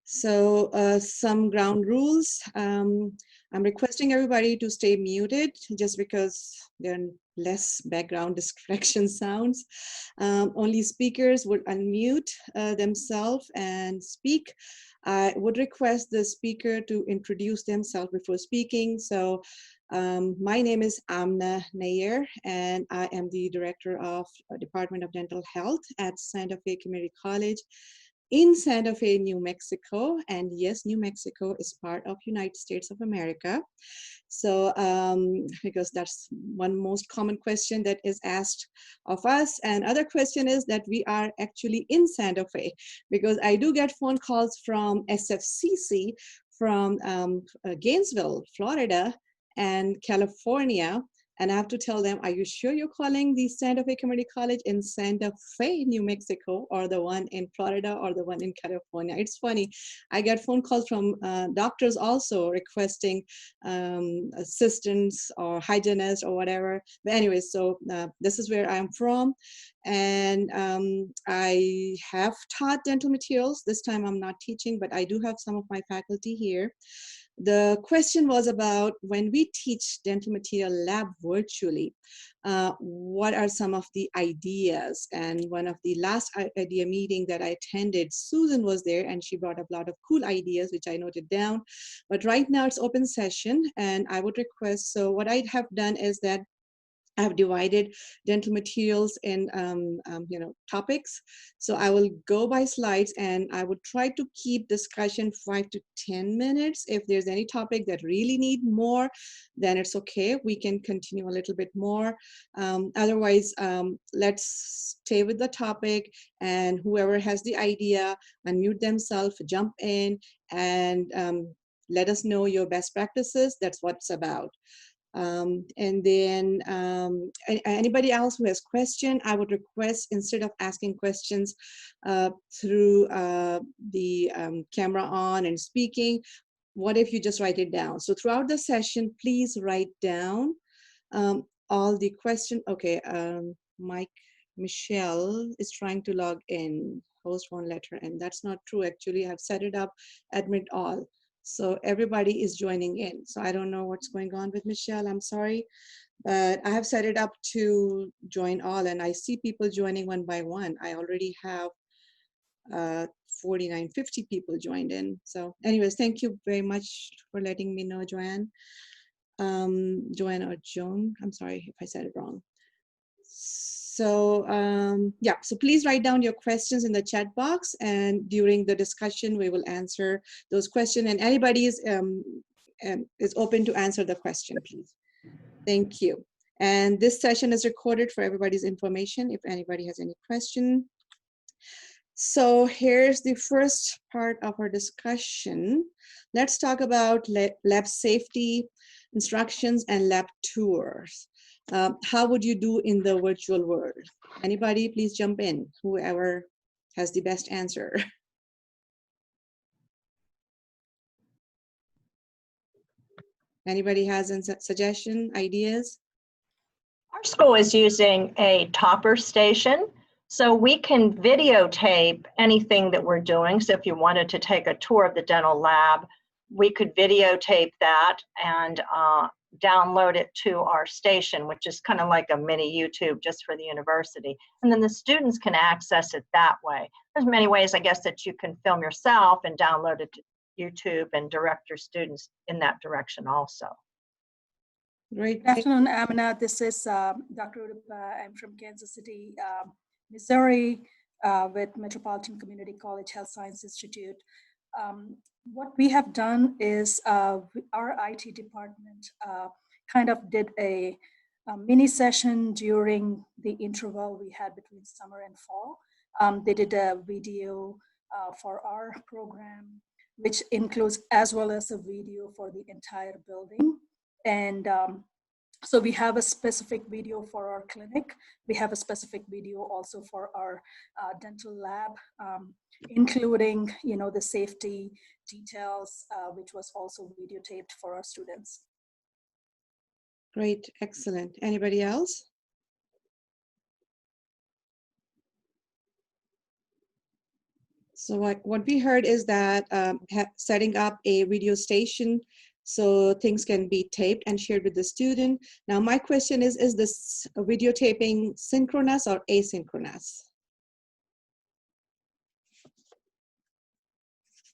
Some ground rules. I'm requesting everybody to stay muted just because there are less background distraction sounds. Only speakers would unmute themselves and speak. I would request the speaker to introduce themselves before speaking. So my name is Amna Nair, and I am the Director of Department of Dental Health at Santa Fe Community College in Santa Fe, New Mexico. And yes, New Mexico is part of United States of America. So because that's one most common question that is asked of us. And other question is that we are actually in Santa Fe, because I do get phone calls from SFCC from Gainesville, Florida, and California. And I have to tell them, are you sure you're calling the Santa Fe Community College in Santa Fe, New Mexico, or the one in Florida, or the one in California? It's funny. I get phone calls from doctors also requesting assistants or hygienists or whatever. But anyway, so this is where I'm from. And I have taught dental materials. This time I'm not teaching, but I do have some of my faculty here. The question was about when we teach dental material lab virtually, what are some of the ideas? And one of the last idea meeting that I attended, Susan was there and she brought up a lot of cool ideas, which I noted down. But right now it's open session and I would request, so what I have done is that I have divided dental materials in topics. So I will go by slides and I would try to keep discussion 5 to 10 minutes. If there's any topic that really need more, then it's okay. We can continue a little bit more. Otherwise, let's stay with the topic, and whoever has the idea, unmute themselves, jump in, and let us know your best practices. That's what it's about. And then anybody else who has question, I would request, instead of asking questions through the camera on and speaking, what if you just write it down? So throughout the session, please write down all the question. Okay, Michelle is trying to log in, host one letter, and that's not true. Actually, I've set it up, admit all. So everybody is joining in. So I don't know what's going on with Michelle, I'm sorry. But I have set it up to join all, and I see people joining one by one. I already have 49, 50 people joined in. So anyways, thank you very much for letting me know, Joanne. Joanne or Joan, I'm sorry if I said it wrong. So yeah, so please write down your questions in the chat box, and during the discussion, we will answer those questions, and anybody is open to answer the question, please. Thank you. And this session is recorded for everybody's information if anybody has any question. So here's the first part of our discussion. Let's talk about lab safety, instructions, and lab tours. How would you do in the virtual world? Anybody, please jump in, whoever has the best answer. Anybody has a suggestion, ideas? Our school is using a topper station, so we can videotape anything that we're doing. So if you wanted to take a tour of the dental lab, we could videotape that and download it to our station, which is kind of like a mini YouTube just for the university. And then the students can access it that way. There's many ways, I guess, that you can film yourself and download it to YouTube and direct your students in that direction also. Great. Good afternoon, Amina. This is Dr. Udupa. I'm from Kansas City, Missouri, with Metropolitan Community College Health Science Institute. What we have done is our IT department kind of did a mini session during the interval we had between summer and fall. They did a video for our program, which includes as well as a video for the entire building. And so we have a specific video for our clinic. We have a specific video also for our dental lab, including, the safety details, which was also videotaped for our students. Great, excellent. Anybody else? So what we heard is that setting up a video station so things can be taped and shared with the student. Now my question is this videotaping synchronous or asynchronous?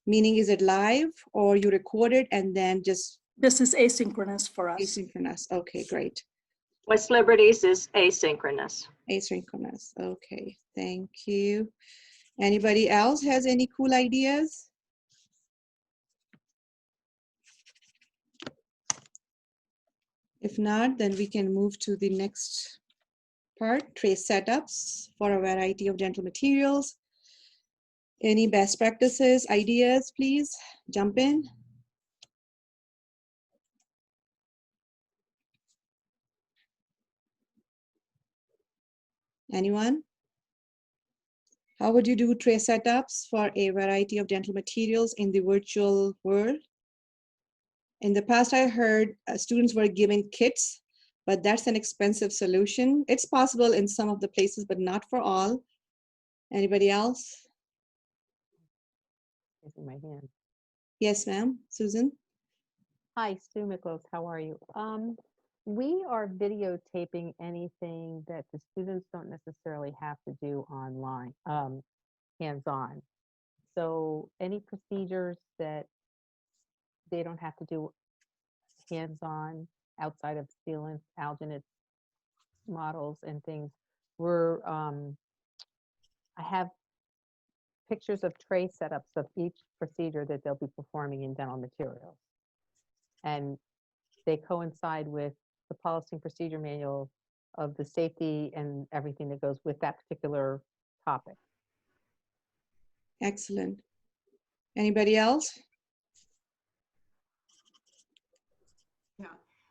Meaning, is it live or you record it and then just? This is asynchronous for us. Asynchronous, okay, great. West Liberties is asynchronous. Asynchronous, okay, thank you. Anybody else has any cool ideas? If not, then we can move to the next part, trace setups for a variety of dental materials. Any best practices, ideas, please jump in. Anyone? How would you do tray setups for a variety of dental materials in the virtual world? In the past, I heard students were given kits, but that's an expensive solution. It's possible in some of the places, but not for all. Anybody else? Raising my hand. Yes, ma'am. Susan? Hi, Stu Miklos. How are you? We are videotaping anything that the students don't necessarily have to do online, hands-on. So any procedures that they don't have to do hands-on outside of sealants, alginates, models, and things, I have pictures of tray setups of each procedure that they'll be performing in dental materials. And they coincide with the policy and procedure manual of the safety and everything that goes with that particular topic. Excellent. Anybody else? Yeah,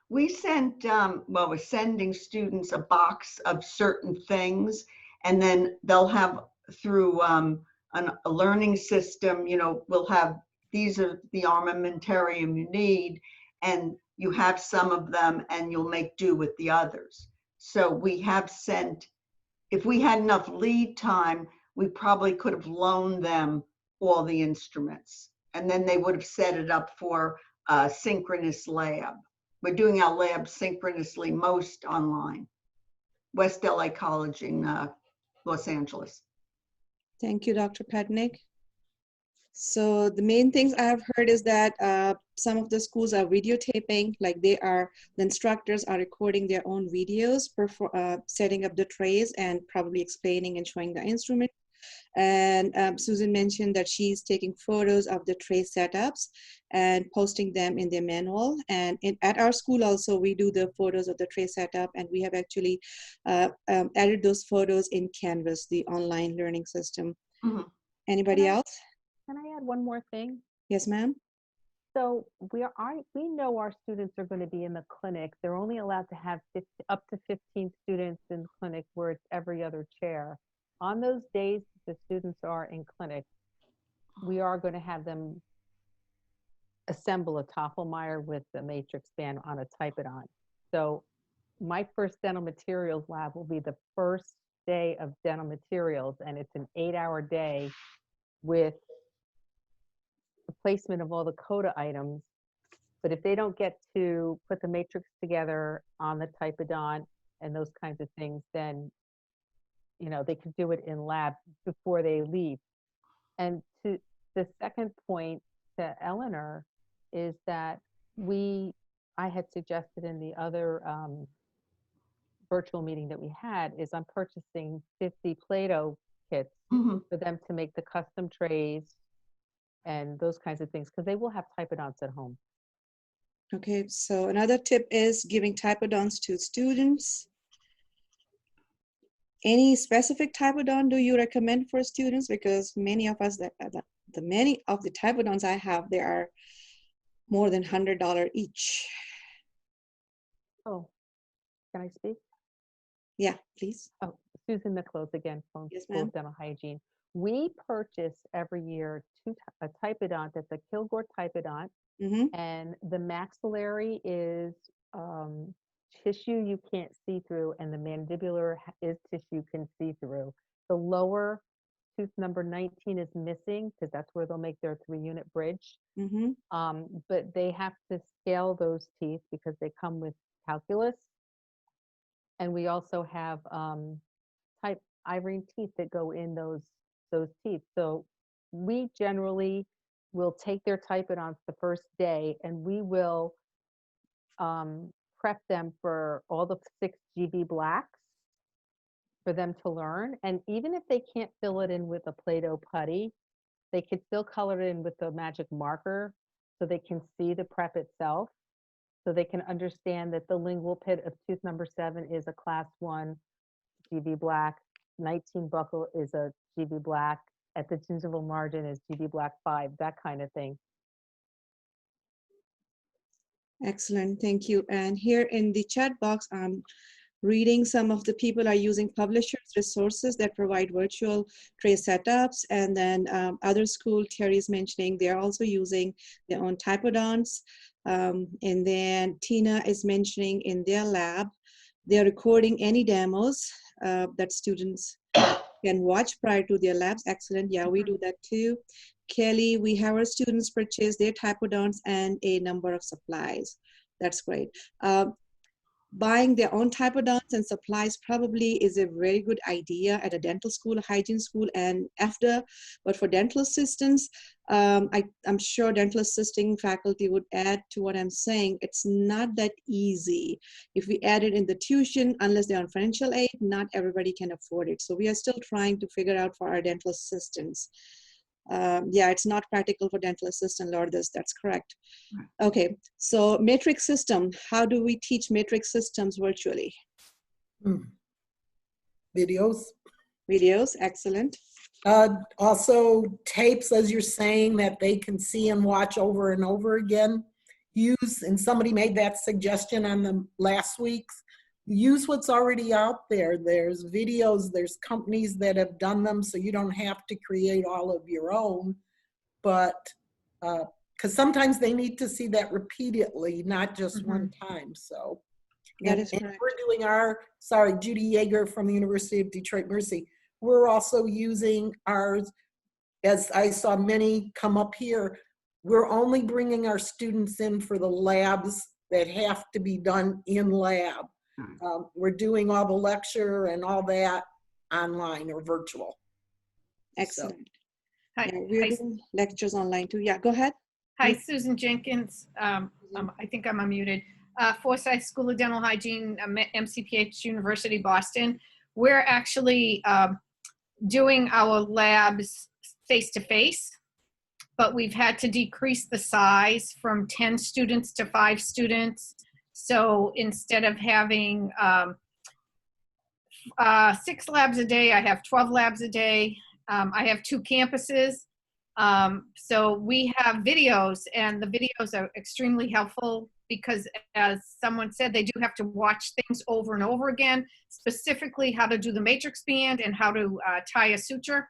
we sent, well, we're sending students a box of certain things, and then they'll have through a learning system, you know, we'll have, these are the armamentarium you need, and you have some of them and you'll make do with the others. So we have sent, if we had enough lead time, we probably could have loaned them all the instruments, and then they would have set it up for a synchronous lab. We're doing our lab synchronously, most online. West LA College in Los Angeles. Thank you, Dr. Patnick. So the main things I have heard is that some of the schools are videotaping, like the instructors are recording their own videos, setting up the trays and probably explaining and showing the instrument. And Susan mentioned that she's taking photos of the tray setups and posting them in their manual. And at our school also, we do the photos of the tray setup, and we have actually added those photos in Canvas, the online learning system. Mm-hmm. Anybody else? Can I add one more thing? Yes, ma'am. So we know our students are going to be in the clinic. They're only allowed to have up to 15 students in the clinic where it's every other chair. On those days the students are in clinic, we are going to have them assemble a Toffelmeyer with the matrix band on a Typodon. So my first dental materials lab will be the first day of dental materials, and it's an 8-hour day with the placement of all the coda items. But if they don't get to put the matrix together on the Typodon and those kinds of things, then you know they can do it in lab before they leave. And to the second point to Eleanor is that I had suggested in the other virtual meeting that we had is I'm purchasing 50 Play-Doh kits Mm-hmm. for them to make the custom trays and those kinds of things, because they will have Typodons at home. Okay, so another tip is giving Typodons to students. Any specific Typodon do you recommend for students? Because many of us, many of the Typodons I have, they are more than $100 each. Oh, can I speak? Yeah, please. Oh, Susan Miklos again from Yes, School of ma'am. Dental Hygiene. We purchase every year a Typodont that's a Kilgore Typodont, Mm-hmm. and the maxillary is tissue you can't see through, and the mandibular is tissue you can see through. The lower tooth number 19 is missing because that's where they'll make their 3-unit bridge. Mm-hmm. But they have to scale those teeth because they come with calculus. And we also have type ivory teeth that go in those teeth. So we generally will take their typodonts the first day, and we will prep them for all the 6 GB blacks for them to learn. And even if they can't fill it in with a Play-Doh putty, they could still color it in with the magic marker so they can see the prep itself, so they can understand that the lingual pit of tooth number 7 is a class 1 GB black, 19 buccal is a GB black, at the gingival margin is GB black 5, that kind of thing. Excellent, thank you. And here in the chat box, I'm reading some of the people are using publishers resources that provide virtual tray setups. And then other school, Terry's mentioning they're also using their own typodonts. And then Tina is mentioning in their lab, they're recording any demos that students can watch prior to their labs. Excellent, yeah, we do that too. Kelly, we have our students purchase their typodonts and a number of supplies. That's great. Buying their own typodonts and supplies probably is a very good idea at a dental school, a hygiene school, and after. But for dental assistants, I'm sure dental assisting faculty would add to what I'm saying. It's not that easy. If we add it in the tuition, unless they're on financial aid, not everybody can afford it. So we are still trying to figure out for our dental assistants. Yeah, it's not practical for dental assistant, Lourdes, that's correct. Okay, so matrix system, how do we teach matrix systems virtually? Videos. Videos, excellent. Also tapes, as you're saying, that they can see and watch over and over again. Use, and somebody made that suggestion on the last week's, use what's already out there. There's videos, there's companies that have done them, so you don't have to create all of your own. But because sometimes they need to see that repeatedly, not just one time. So That is correct. we're doing our, sorry, Judy Yeager from the University of Detroit Mercy. We're also using ours, as I saw many come up here, we're only bringing our students in for the labs that have to be done in lab. We're doing all the lecture and all that online or virtual. Excellent. Hi, Yeah, we're doing lectures online too. Yeah, go ahead. Hi, Susan Jenkins. I think I'm unmuted. Forsyth School of Dental Hygiene, MCPH University, Boston. We're actually doing our labs face-to-face, but we've had to decrease the size from 10 students to 5 students. So instead of having 6 labs a day, I have 12 labs a day. I have 2 campuses. So we have videos, and the videos are extremely helpful because, as someone said, they do have to watch things over and over again, specifically how to do the matrix band and how to tie a suture.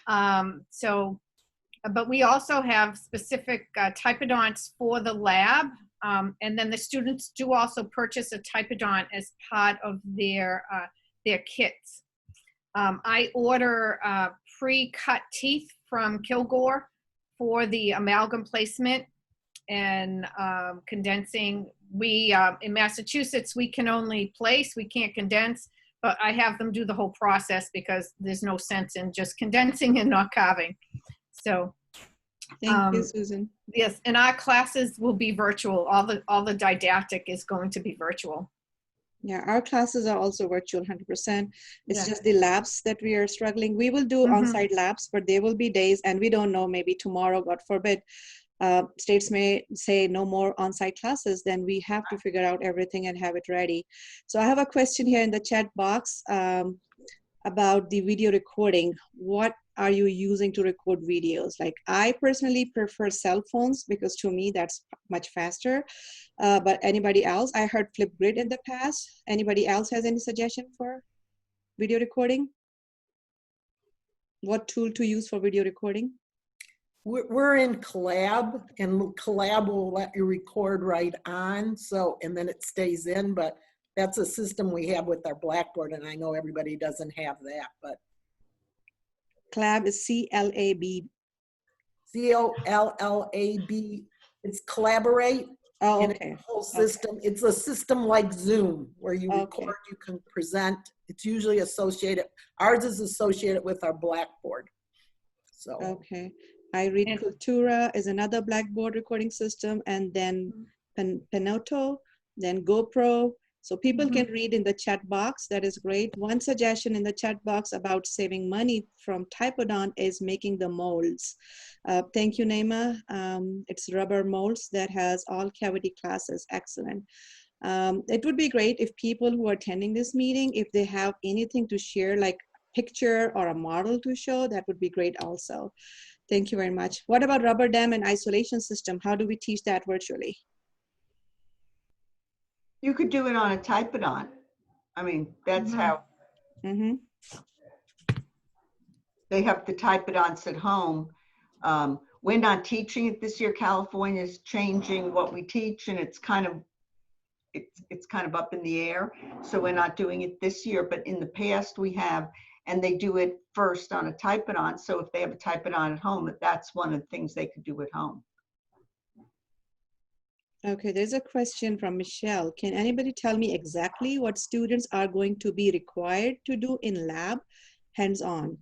But we also have specific typodonts for the lab. And then the students do also purchase a typodont as part of their kits. I order pre-cut teeth from Kilgore for the amalgam placement and condensing. We, in Massachusetts, we can only place, we can't condense, but I have them do the whole process because there's no sense in just condensing and not carving. So. Thank you, Susan. Yes, and our classes will be virtual. All the didactic is going to be virtual. Yeah, our classes are also virtual 100%. It's just the labs that we are struggling. We will do on-site labs, but there will be days, and we don't know, maybe tomorrow, God forbid, states may say no more on-site classes, then we have to figure out everything and have it ready. So I have a question here in the chat box about the video recording. What are you using to record videos? Like, I personally prefer cell phones because to me that's much faster. But anybody else? I heard Flipgrid in the past. Anybody else has any suggestion for video recording? What tool to use for video recording? We're in Collab, and Collab will let you record right on, so, and then it stays in, but that's a system we have with our Blackboard, and I know everybody doesn't have that, but. CLAB is C-L-A-B. COLLAB. It's collaborate. Oh, And it's okay. a whole system. It's a system like Zoom where you Okay. record, you can present. It's usually associated, ours is associated with our Blackboard. So. Okay. I read And- Cultura is another Blackboard recording system, and then Penoto, then GoPro. So people can read in the chat box. That is great. One suggestion in the chat box about saving money from Typodon is making the molds. Thank you, Naima. It's rubber molds that has all cavity classes. Excellent. It would be great if people who are attending this meeting, if they have anything to share, like picture or a model to show, that would be great also. Thank you very much. What about rubber dam and isolation system? How do we teach that virtually? You could do it on a Typodon. I mean, that's how Mm-hmm. they have the Typodons at home. We're not teaching it this year. California is changing what we teach, and it's kind of up in the air. So we're not doing it this year, but in the past we have, and they do it first on a Typodon. So if they have a Typodon at home, that's one of the things they could do at home. Okay, there's a question from Michelle. Can anybody tell me exactly what students are going to be required to do in lab hands-on?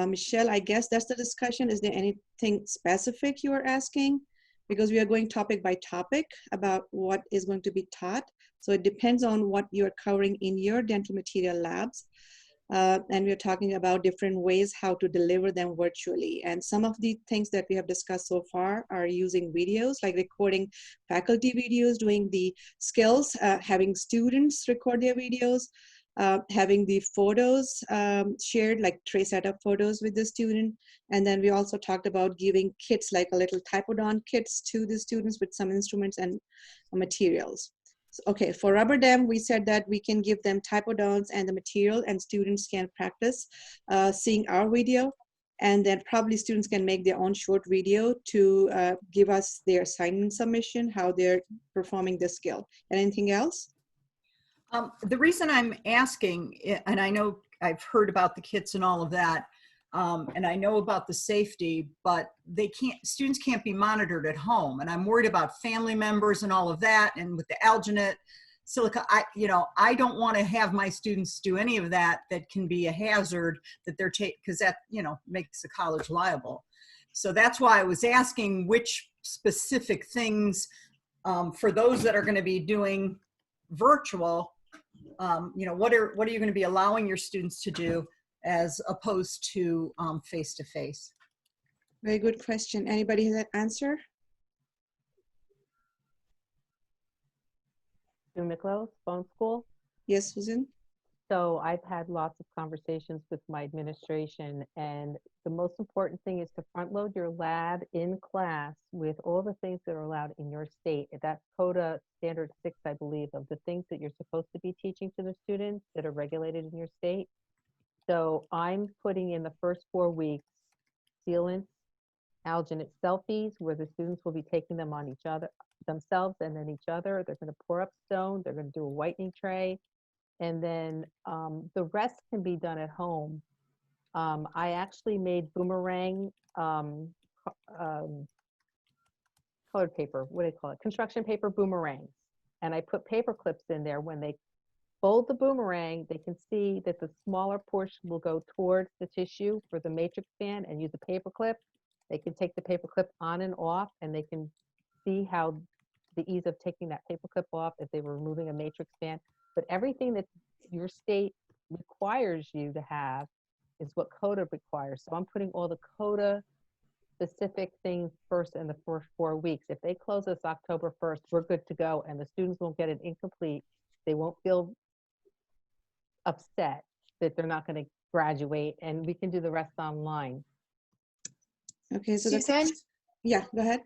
Michelle, I guess that's the discussion. Is there anything specific you are asking? Because we are going topic by topic about what is going to be taught. So it depends on what you're covering in your dental material labs. And we're talking about different ways how to deliver them virtually. And some of the things that we have discussed so far are using videos, like recording faculty videos, doing the skills, having students record their videos, having the photos shared, like tray setup photos with the student. And then we also talked about giving kits, like a little Typodon kits to the students with some instruments and materials. Okay, for rubber dam, we said that we can give them Typodons and the material, and students can practice seeing our video, and then probably students can make their own short video to give us their assignment submission, how they're performing the skill. And anything else? The reason I'm asking, and I know I've heard about the kits and all of that, and I know about the safety, but students can't be monitored at home. And I'm worried about family members and all of that. And with the alginate silica, I don't want to have my students do any of that can be a hazard that they're taking, because that, makes the college liable. So that's why I was asking which specific things for those that are going to be doing virtual, what are you going to be allowing your students to do as opposed to face-to-face? Very good question. Anybody has that answer? Sue Miklos, Phone School. Yes, Susan? So I've had lots of conversations with my administration, and the most important thing is to front load your lab in class with all the things that are allowed in your state. That's CODA Standard 6, I believe, of the things that you're supposed to be teaching to the students that are regulated in your state. So I'm putting in the first 4 weeks sealants, alginate selfies, where the students will be taking them on each other, themselves and then each other. They're going to pour up stone. They're going to do a whitening tray. And then the rest can be done at home. I actually made boomerang colored paper, what do they call it? Construction paper boomerangs. And I put paper clips in there. When they fold the boomerang, they can see that the smaller portion will go towards the tissue for the matrix band and use a paper clip. They can take the paper clip on and off, and they can see how the ease of taking that paper clip off if they were removing a matrix band. But everything that your state requires you to have is what CODA requires. So I'm putting all the CODA specific things first in the first 4 weeks. If they close us October 1st, we're good to go, and the students won't get it incomplete. They won't feel upset that they're not going to graduate, and we can do the rest online. Okay, so Susan? Yeah, go ahead.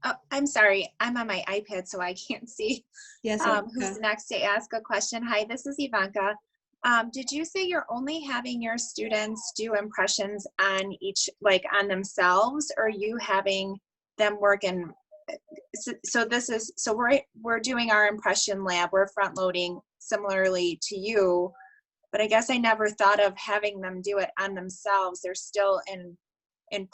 Oh, I'm sorry, I'm on my iPad, so I can't see Yes. who's next to ask a question. Hi, this is Ivanka. Did you say you're only having your students do impressions on on themselves, or are you having them work in, so we're doing our impression lab, we're front loading similarly to you, but I guess I never thought of having them do it on themselves. They're still in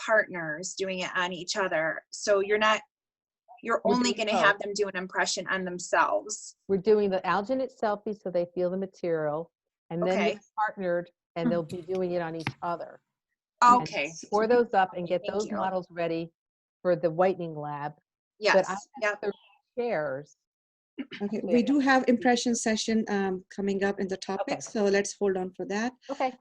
partners doing it on each other. So you're We're only doing going to both. have them do an impression on themselves. We're doing the alginate selfie so they feel the material, and then Okay. they're partnered and they'll be doing it on each other. Okay. Pour those up and get Thank those you. models ready for the whitening lab. Yes. But I Yep. have 30 chairs. Okay, we do have impression session coming up in the Okay. topics, so let's hold on for that. Okay.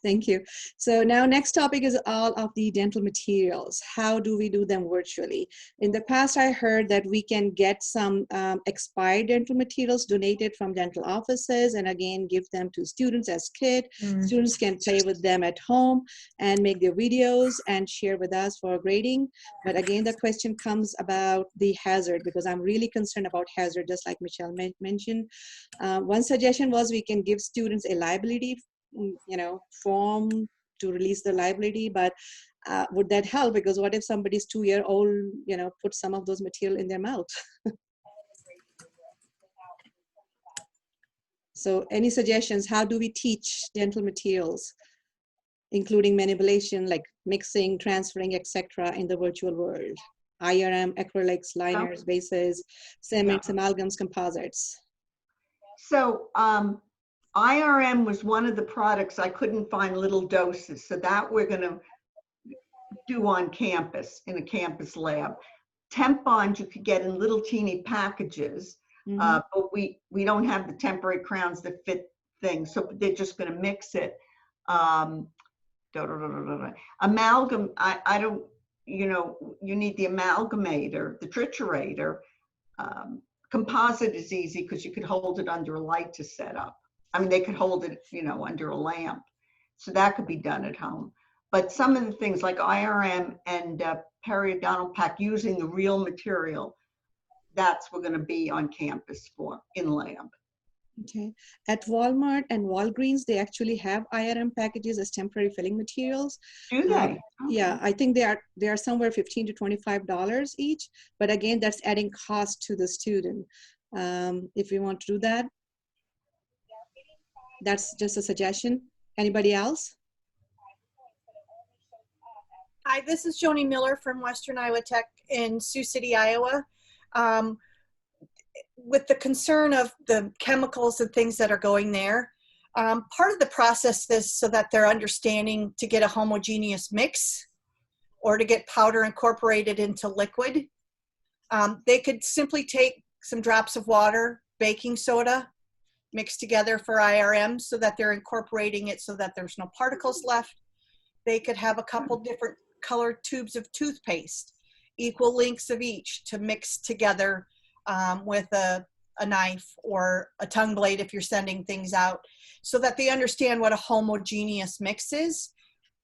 Thank you. So now next topic is all of the dental materials. How do we do them virtually? In the past, I heard that we can get some expired dental materials donated from dental offices and again, give them to students as kit. Students can play with them at home and make their videos and share with us for grading. But again, the question comes about the hazard, because I'm really concerned about hazard, just like Michelle mentioned. One suggestion was we can give students a liability form to release the liability, but would that help? Because what if somebody's 2-year-old, put some of those material in their mouth? So any suggestions? How do we teach dental materials, including manipulation, like mixing, transferring, etc., in the virtual world? IRM, acrylics, liners, bases, cements, amalgams, composites. So IRM was one of the products I couldn't find little doses. So that we're going to do on campus, in a campus lab. Tampons you could get in little teeny packages, but we don't have the temporary crowns that fit things. So they're just going to mix it. Amalgam, I don't, you need the amalgamator, the triturator. Composite is easy because you could hold it under a light to set up. I mean, they could hold it, under a lamp. So that could be done at home. But some of the things like IRM and periodontal pack using the real material, that's we're going to be on campus for in lab. Okay. At Walmart and Walgreens, they actually have IRM packages as temporary filling materials. Do they? Yeah, I think they are somewhere $15 to $25 each. But again, that's adding cost to the student. If we want to do that, that's just a suggestion. Anybody else? Hi, this is Joni Miller from Western Iowa Tech in Sioux City, Iowa. With the concern of the chemicals and things that are going there, part of the process is so that they're understanding to get a homogeneous mix or to get powder incorporated into liquid. They could simply take some drops of water, baking soda, mixed together for IRM so that they're incorporating it so that there's no particles left. They could have a couple different colored tubes of toothpaste, equal lengths of each, to mix together with a knife or a tongue blade if you're sending things out, so that they understand what a homogeneous mix is.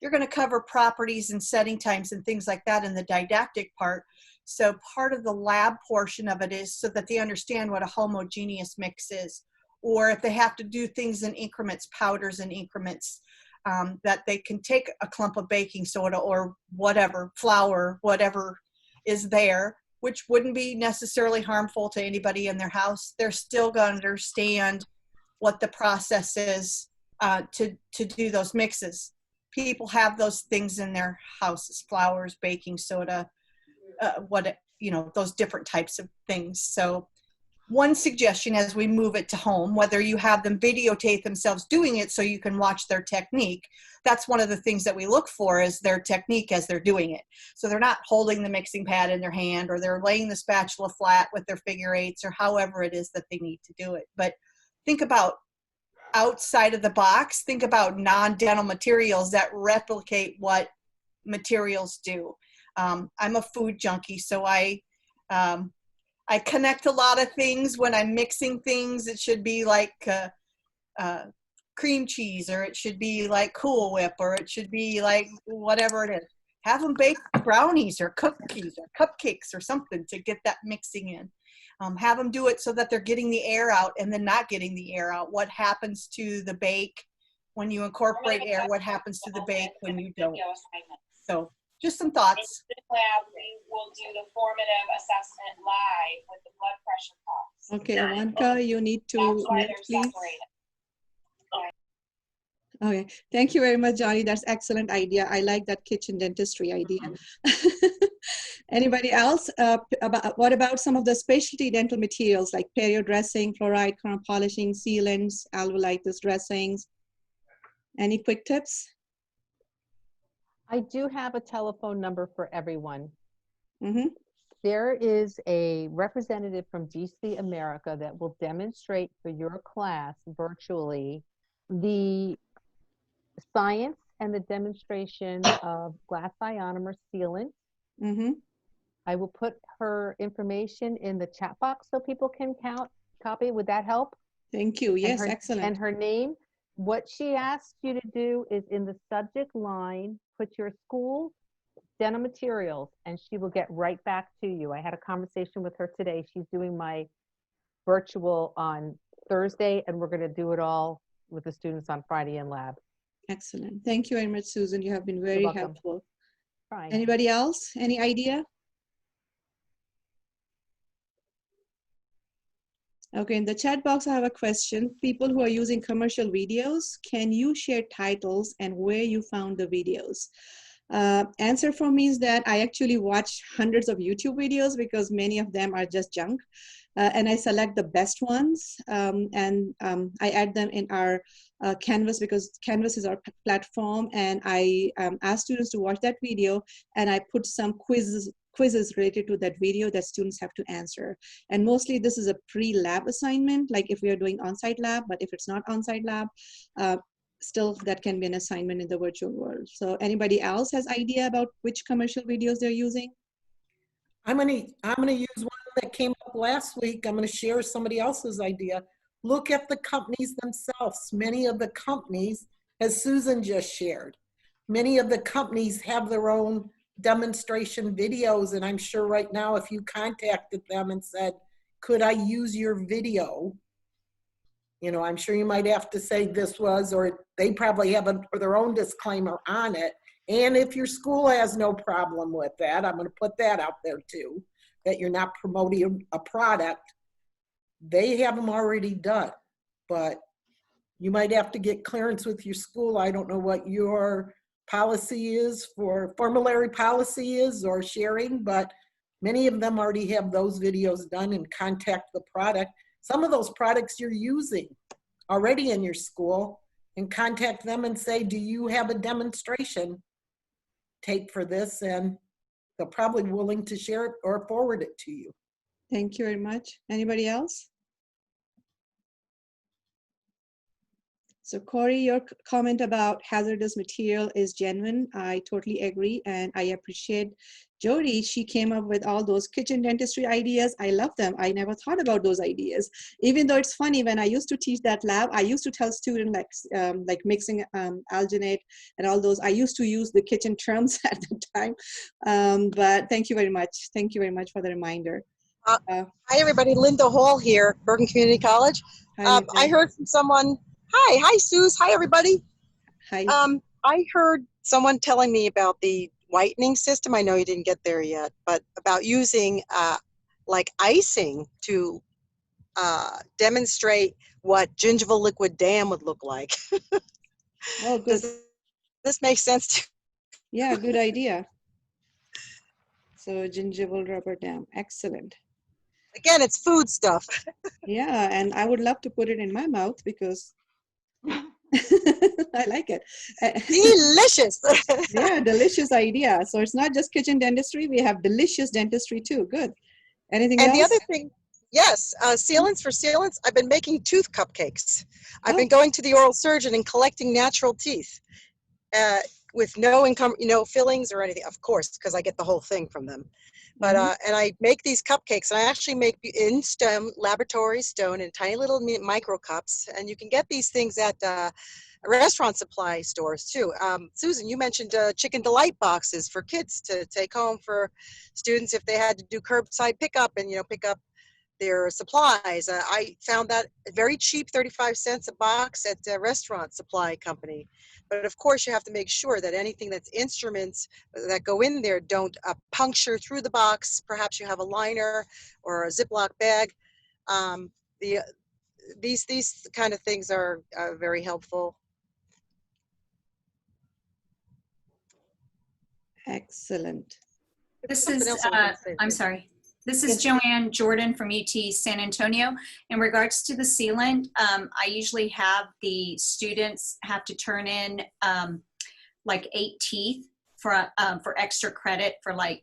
You're going to cover properties and setting times and things like that in the didactic part. So part of the lab portion of it is so that they understand what a homogeneous mix is, or if they have to do things in increments, powders in increments, that they can take a clump of baking soda or whatever, flour, whatever is there, which wouldn't be necessarily harmful to anybody in their house. They're still going to understand what the process is to do those mixes. People have those things in their houses, flours, baking soda, those different types of things. So one suggestion as we move it to home, whether you have them videotape themselves doing it so you can watch their technique, that's one of the things that we look for is their technique as they're doing it. So they're not holding the mixing pad in their hand, or they're laying the spatula flat with their figure eights, or however it is that they need to do it. But think about outside of the box, think about non-dental materials that replicate what materials do. I'm a food junkie, so I connect a lot of things when I'm mixing things. It should be like cream cheese, or it should be like Cool Whip, or it should be like whatever it is. Have them bake brownies or cookies or cupcakes or something to get that mixing in. Have them do it so that they're getting the air out and then not getting the air out. What happens to the bake when you incorporate air? What happens to the bake when you don't? So just some thoughts. In this lab, we will do the formative assessment live with the blood pressure pulse. Okay, Avanka, you need to mute, please. Okay, thank you very much, Johnny. That's excellent idea. I like that kitchen dentistry idea. Anybody else? What about some of the specialty dental materials like perio dressing, fluoride, crown polishing, sealants, alveolitis dressings? Any quick tips? I do have a telephone number for everyone. Mm-hmm. There is a representative from DC America that will demonstrate for your class virtually the science and the demonstration of glass ionomer sealant. Mm-hmm. I will put her information in the chat box so people can copy. Would that help? Thank you. Yes, excellent. And her name. What she asks you to do is in the subject line, put your school dental materials, and she will get right back to you. I had a conversation with her today. She's doing my virtual on Thursday, and we're going to do it all with the students on Friday in lab. Excellent. Thank you very much, Susan. You have been very helpful. Fine. Anybody else? Any idea? Okay, in the chat box, I have a question. People who are using commercial videos, can you share titles and where you found the videos? Answer for me is that I actually watch hundreds of YouTube videos because many of them are just junk. And I select the best ones and I add them in our Canvas because Canvas is our platform, and I ask students to watch that video, and I put some quizzes related to that video that students have to answer. And mostly this is a pre-lab assignment, like if we are doing on-site lab, but if it's not on-site lab, still that can be an assignment in the virtual world. So anybody else has idea about which commercial videos they're using? I'm gonna use one that came up last week. I'm gonna share somebody else's idea. Look at the companies themselves. Many of the companies, as Susan just shared, many of the companies have their own demonstration videos, and I'm sure right now if you contacted them and said, could I use your video? You know, I'm sure you might have to say this was, or they probably have their own disclaimer on it. And if your school has no problem with that, I'm going to put that out there too, that you're not promoting a product. They have them already done, but you might have to get clearance with your school. I don't know what your policy is for formulary policy is or sharing, but many of them already have those videos done and contact the product. Some of those products you're using already in your school, and contact them and say, do you have a demonstration tape for this? And they're probably willing to share it or forward it to you. Thank you very much. Anybody else? So Corey, your comment about hazardous material is genuine. I totally agree, and I appreciate Jody. She came up with all those kitchen dentistry ideas. I love them. I never thought about those ideas. Even though it's funny, when I used to teach that lab, I used to tell students like mixing alginate and all those. I used to use the kitchen terms at the time. But thank you very much. Thank you very much for the reminder. Hi, everybody. Linda Hall here, Bergen Community College. I heard from someone. Hi, Suze. Hi, everybody. Hi. I heard someone telling me about the whitening system. I know you didn't get there yet, but about using like icing to demonstrate what gingival liquid dam would look like. Oh, good. Does this make sense to you? Yeah, good idea. So gingival rubber dam, excellent. Again, it's food stuff. Yeah, and I would love to put it in my mouth because I like it. Delicious. Yeah, delicious idea. So it's not just kitchen dentistry, we have delicious dentistry too. Good. Anything else? And the other thing, yes, sealants for sealants. I've been making tooth cupcakes. I've been going to the oral surgeon and collecting natural teeth with no income, fillings or anything, of course, because I get the whole thing from them. But and I make these cupcakes, and I actually make in stone, laboratory stone, in tiny little micro cups, and you can get these things at restaurant supply stores too. Susan, you mentioned chicken delight boxes for kids to take home for students if they had to do curbside pickup and pick up their supplies. I found that very cheap, 35 cents a box at a restaurant supply company. But of course, you have to make sure that anything that's instruments that go in there don't puncture through the box. Perhaps you have a liner or a Ziploc bag. These kind of things are very helpful. Excellent. This Something is, else I was gonna say. I'm sorry. This is Yes. Joanne Jordan from UT San Antonio. In regards to the sealant, I usually have the students have to turn in like 8 teeth for extra credit for like,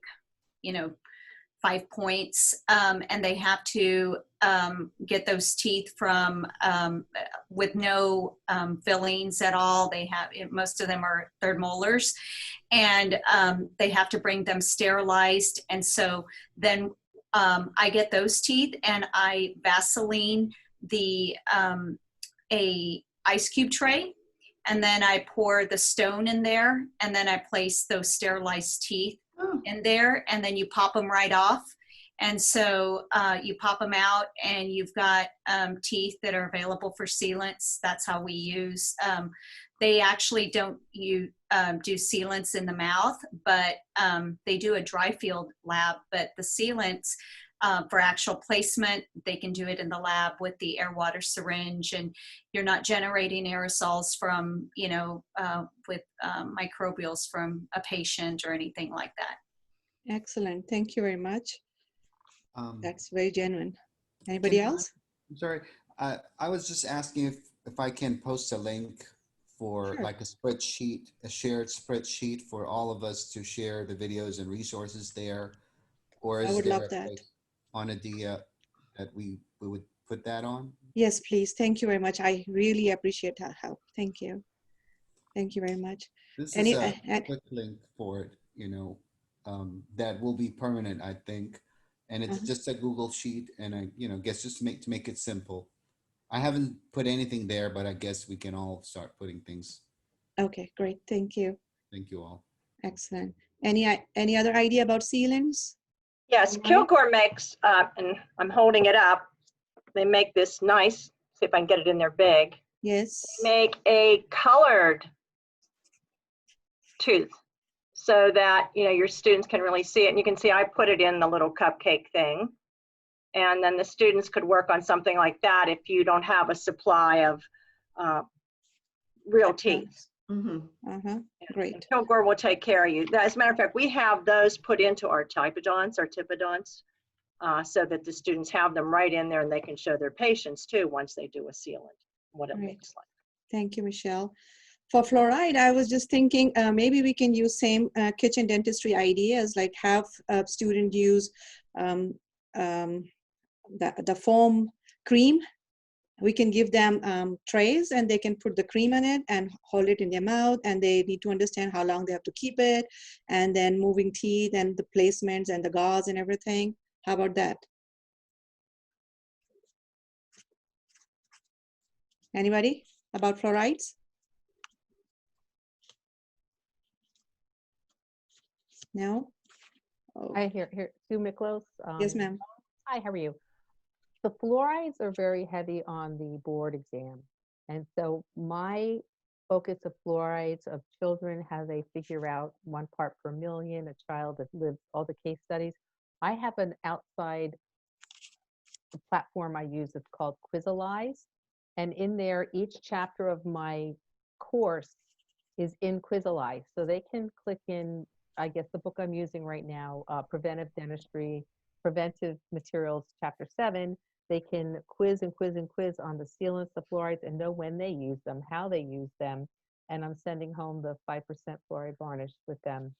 5 points. And they have to get those teeth from with no fillings at all. They have, most of them are third molars, and they have to bring them sterilized. And so then I get those teeth and I Vaseline the a ice cube tray, and then I pour the stone in there, and then I place those sterilized teeth in there, and then you pop them right off. And so you pop them out and you've got teeth that are available for sealants. That's how we use. They actually don't do sealants in the mouth, but they do a dry field lab. But the sealants for actual placement, they can do it in the lab with the air water syringe, and you're not generating aerosols from, with microbials from a patient or anything like that. Excellent. Thank you very much. That's very genuine. Anybody else? I'm sorry. I was just asking if I can post a link for Sure. like a spreadsheet, a shared spreadsheet for all of us to share the videos and resources there, or I is would there love a that. place on ADEA that we would put that on? Yes, please. Thank you very much. I really appreciate that help. Thank you. Thank you very much. This Any, is a quick link for it, that will be permanent, I think. And it's just a Google sheet, and I, guess just to make it simple. I haven't put anything there, but I guess we can all start putting things. Okay, great. Thank you. Thank you all. Excellent. Any other idea about sealants? Yes, Anybody? Kilgore makes, and I'm holding it up, they make this nice, see if I can get it in there big. Yes. They make a colored tooth so that, your students can really see it. And you can see I put it in the little cupcake thing. And then the students could work on something like that if you don't have a supply of real teeth. Great. Kilgore will take care of you. As a matter of fact, we have those put into our typodonts, so that the students have them right in there, and they can show their patients too once they do a sealant, what it looks like. Thank you, Michelle. For fluoride, I was just thinking maybe we can use same kitchen dentistry ideas, like have a student use the foam cream. We can give them trays, and they can put the cream in it and hold it in their mouth, and they need to understand how long they have to keep it, and then moving teeth and the placements and the gauze and everything. How about that? Anybody about fluorides? No? Oh. I hear Sue Miklos. Yes, ma'am. Hi, how are you? The fluorides are very heavy on the board exam. And so my focus of fluorides of children, how they figure out 1 part per million, a child that lives, all the case studies. I have an outside platform I use. It's called Quizalize. And in there, each chapter of my course is in Quizalize. So they can click in, I guess the book I'm using right now, Preventive Dentistry, Preventive Materials, Chapter 7. They can quiz and quiz and quiz on the sealants, the fluorides, and know when they use them, how they use them. And I'm sending home the 5% fluoride varnish with them.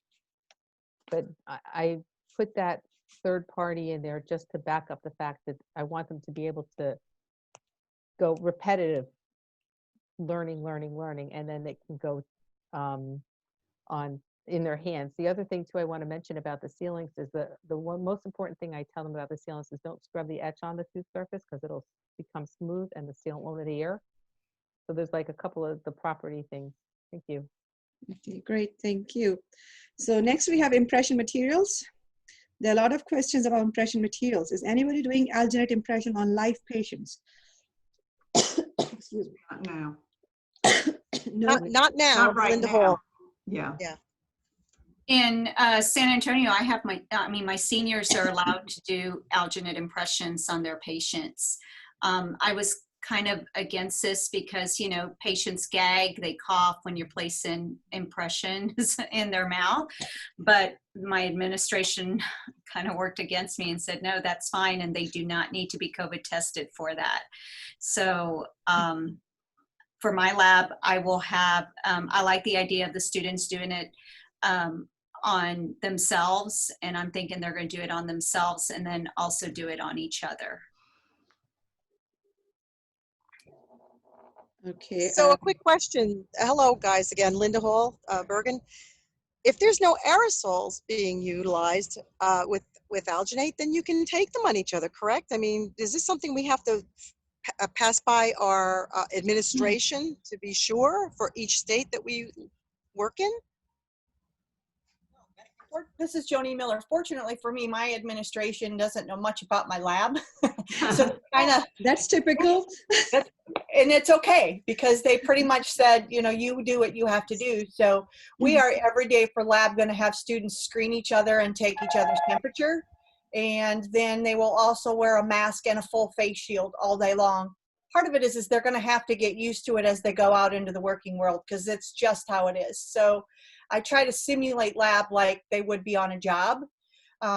But I put that third party in there just to back up the fact that I want them to be able to go repetitive learning, and then they can go on in their hands. The other thing too I want to mention about the sealants is the one most important thing I tell them about the sealants is don't scrub the etch on the tooth surface, because it'll become smooth and the sealant won't adhere. So there's like a couple of the property things. Thank you. Okay, great, thank you. So next we have impression materials. There are a lot of questions about impression materials. Is anybody doing alginate impression on live patients? Excuse me. Not now. No, Not now. Not right Linda now. Hall. Yeah. In San Antonio, I have my seniors are allowed to do alginate impressions on their patients. I was kind of against this because, you know, patients gag, they cough when you're placing impressions in their mouth. But my administration kind of worked against me and said, no, that's fine. And they do not need to be COVID tested for that. So for my lab, I will have, I like the idea of the students doing it on themselves. And I'm thinking they're going to do it on themselves and then also do it on each other. Okay. So a quick question. Hello, guys. Again, Linda Hall, Bergen. If there's no aerosols being utilized with alginate, then you can take them on each other, correct? I mean, is this something we have to pass by our administration to be sure for each state that we work in? This is Joni Miller. Fortunately for me, my administration doesn't know much about my lab. So kind of that's typical. And it's okay because they pretty much said, you know, you do what you have to do. So we are every day for lab going to have students screen each other and take each other's temperature. And then they will also wear a mask and a full face shield all day long. Part of it is they're going to have to get used to it as they go out into the working world because it's just how it is. So I try to simulate lab like they would be on a job. We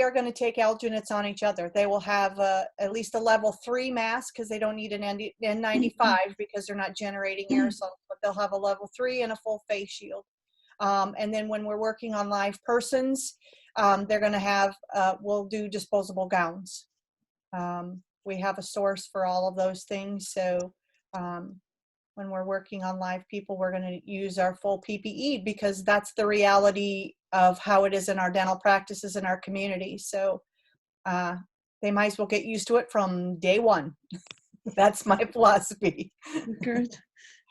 are going to take alginates on each other. They will have at least a level 3 mask because they don't need an N95 because they're not generating aerosols, but they'll have a level 3 and a full face shield. And then when we're working on live persons, they're going to have, we'll do disposable gowns. We have a source for all of those things. So when we're working on live people, we're going to use our full PPE because that's the reality of how it is in our dental practices in our community. So they might as well get used to it from day one. That's my philosophy. Good.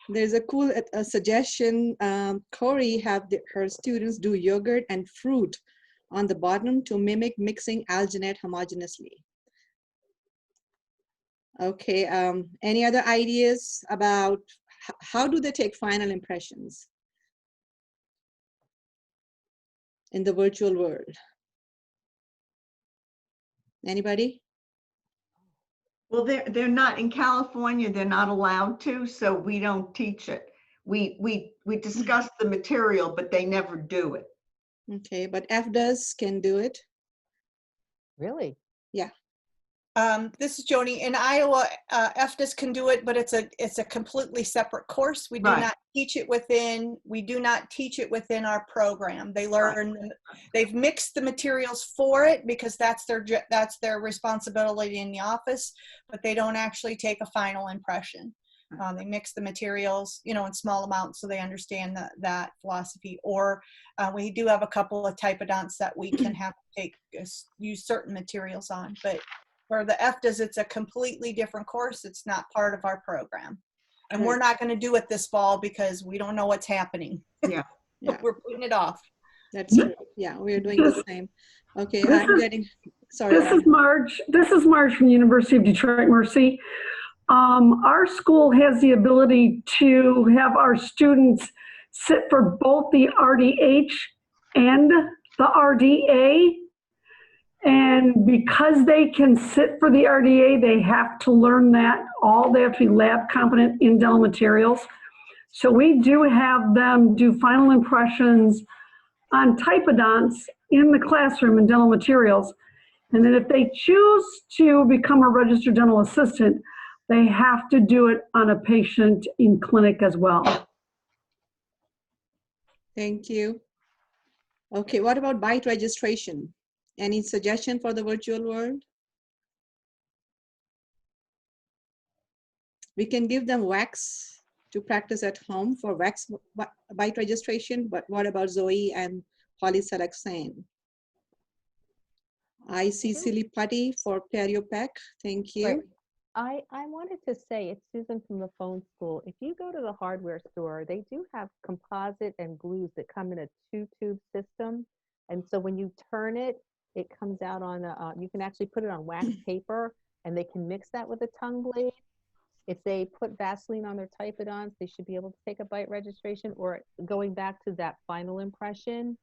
There's a cool suggestion. Corey have her students do yogurt and fruit on the bottom to mimic mixing alginate homogeneously. Okay, any other ideas about how do they take final impressions in the virtual world? Anybody? Well, they're not in California. They're not allowed to, so we don't teach it. We discuss the material, but they never do it. Okay, but FDOS can do it. Really? Yeah. This is Joni. In Iowa, FDOS can do it, but it's a completely separate course. We do Right. not teach it within. We do not teach it within our program. They learn. Right. They've mixed the materials for it because that's their responsibility in the office, but they don't actually take a final impression. They mix the materials, you know, in small amounts so they understand that philosophy. Or we do have a couple of typodonts that we can have to use certain materials on, but for the FDOS, it's a completely different course. It's not part of our program. And we're not going to do it this fall because we don't know what's happening. Yeah. Yeah. We're putting it off. That's true. Yeah, we're doing the same. Okay, sorry. This is Marge. This is Marge from the University of Detroit Mercy. Our school has the ability to have our students sit for both the RDH and the RDA. And because they can sit for the RDA, they have to learn that they have to be lab competent in dental materials. So we do have them do final impressions on typodonts in the classroom in dental materials. And then if they choose to become a registered dental assistant, they have to do it on a patient in clinic as well. Thank you. Okay, what about bite registration? Any suggestion for the virtual world? We can give them wax to practice at home for wax bite registration, but what about Zoe and polysiloxane? I see silly putty for periopec. Thank you. Right. I wanted to say, it's Susan from the phone school. If you go to the hardware store, they do have composite and glues that come in a 2-tube system. And so when you turn it, it comes out on you can actually put it on wax paper and they can mix that with a tongue blade. If they put Vaseline on their typodonts, they should be able to take a bite registration. Or going back to that final impression,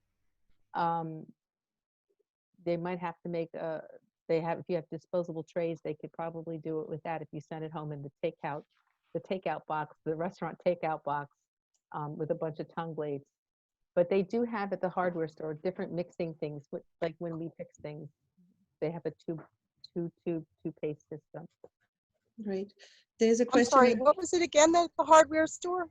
they might have to make They have, if you have disposable trays, they could probably do it with that if you send it home in the takeout box, the restaurant takeout box, with a bunch of tongue blades. But they do have at the hardware store different mixing things, like when we fix things, they have a two-paste system. Right. There's a I'm question. sorry, what was it again at the hardware store?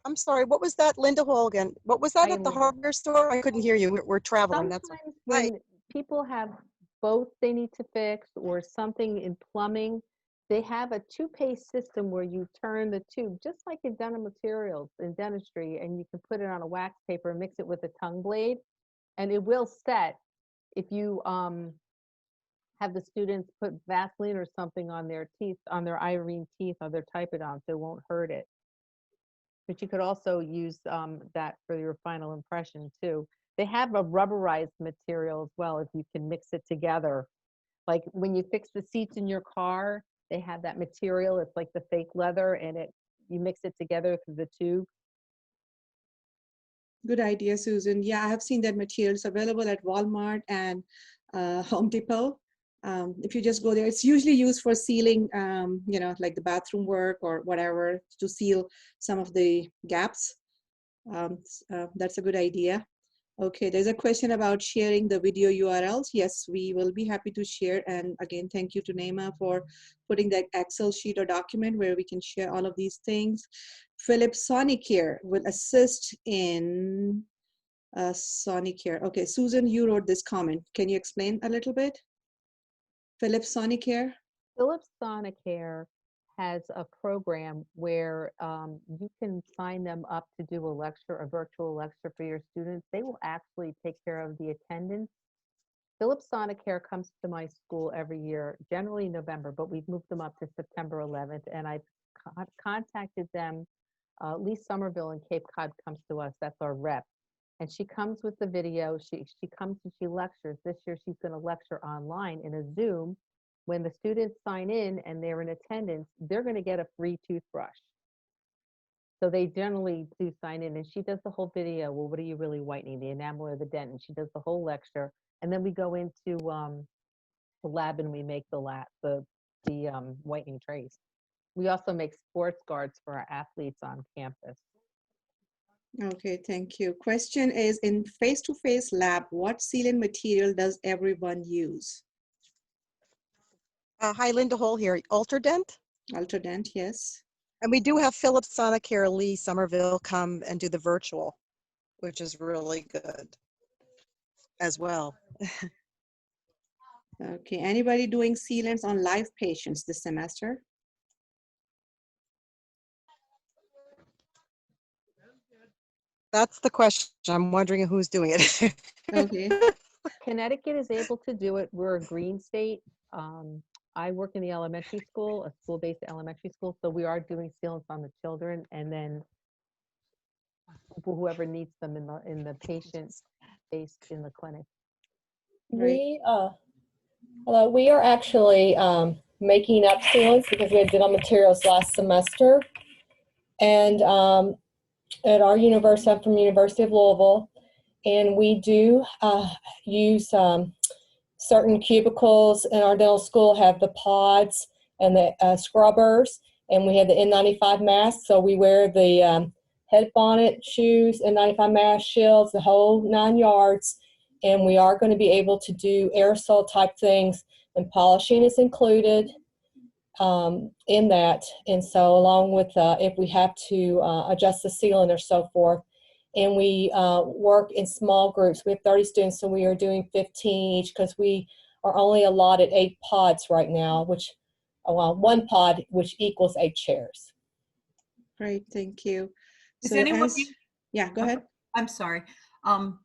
I'm sorry, what was that, Linda Hall again? What was that Hi, at the Linda. hardware store? I couldn't hear you. We're traveling, that's all. Sometimes Hi. when people have both they need to fix or something in plumbing, they have a two-paste system where you turn the tube, just like in dental materials in dentistry, and you can put it on a wax paper and mix it with a tongue blade, and it will set. If you have the students put Vaseline or something on their teeth, on their Irene teeth, or their Typodonts, it won't hurt it. But you could also use that for your final impression too. They have a rubberized material as well if you can mix it together. Like when you fix the seats in your car, they have that material. It's like the fake leather, and you mix it together through the tube. Good idea, Susan. Yeah, I have seen that materials available at Walmart and Home Depot. If you just go there, it's usually used for sealing, you know, like the bathroom work or whatever, to seal some of the gaps. That's a good idea. Okay, there's a question about sharing the video URLs. Yes, we will be happy to share. And again, thank you to Neema for putting that Excel sheet or document where we can share all of these things. Philip Sonicare will assist in Sonicare. Okay, Susan, you wrote this comment. Can you explain a little bit? Philip Sonicare? Philip Sonicare has a program where you can sign them up to do a lecture, a virtual lecture for your students. They will actually take care of the attendance. Philip Sonicare comes to my school every year, generally November, but we've moved them up to September 11th, and I've contacted them. Lee Somerville in Cape Cod comes to us, that's our rep. And she comes with the video, she comes and she lectures. This year she's gonna lecture online in a Zoom. When the students sign in and they're in attendance, they're gonna get a free toothbrush. So they generally do sign in, and she does the whole video. Well, what are you really whitening, the enamel or the dent? And she does the whole lecture. And then we go into the lab and we make the whitening trays. We also make sports guards for our athletes on campus. Okay, thank you. Question is, in face-to-face lab, what sealant material does everyone use? Hi, Linda Hall here. Ultradent? Ultradent, yes. And we do have Philip Sonicare Lee Somerville come and do the virtual, which is really good as well. Okay, anybody doing sealants on live patients this semester? That's the question. I'm wondering who's doing it. Okay. Connecticut is able to do it. We're a green state. I work in the elementary school, a school-based elementary school, so we are doing sealants on the children, and then whoever needs them in the patient based in the clinic. We are actually making up sealants because we had dental materials last semester, and at our university, I'm from University of Louisville, and we do use certain cubicles in our dental school have the pods and the scrubbers, and we have the N95 masks. So we wear the head bonnet, shoes, N95 mask, shields, the whole 9 yards. And we are going to be able to do aerosol type things, and polishing is included in that. And so along with if we have to adjust the sealant or so forth. And we work in small groups. We have 30 students, so we are doing 15 each because we are only allotted 8 pods right now, which, well, 1 pod, which equals 8 chairs. Great, thank you. Is anyone? Yeah, go ahead. I'm sorry.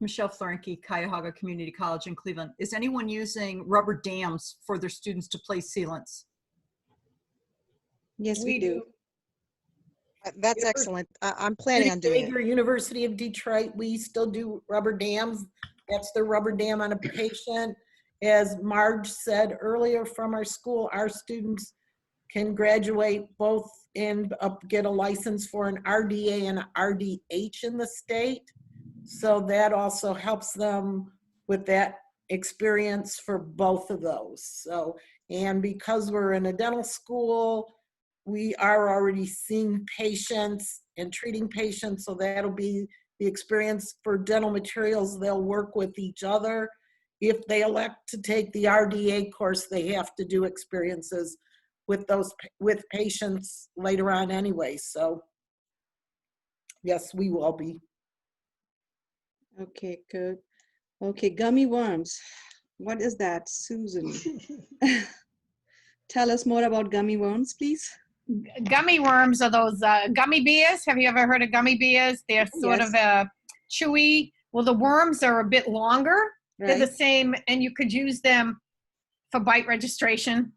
Michelle Florenke, Cuyahoga Community College in Cleveland. Is anyone using rubber dams for their students to place sealants? Yes, we do. That's excellent. I'm planning on doing it. University of Detroit, we still do rubber dams. That's the rubber dam on a patient. As Marge said earlier, from our school, our students can graduate both and get a license for an RDA and an RDH in the state. So that also helps them with that experience for both of those. So, and because we're in a dental school, we are already seeing patients and treating patients, so that'll be the experience for dental materials. They'll work with each other. If they elect to take the RDA course, they have to do experiences with patients later on anyway. So yes, we will be. Okay, good. Okay, gummy worms. What is that, Susan? Tell us more about gummy worms, please. Gummy worms are those gummy bears. Have you ever heard of gummy bears? They're sort Yes. of chewy. Well, the worms are a bit longer. They're the Right. same, and you could use them for bite registration.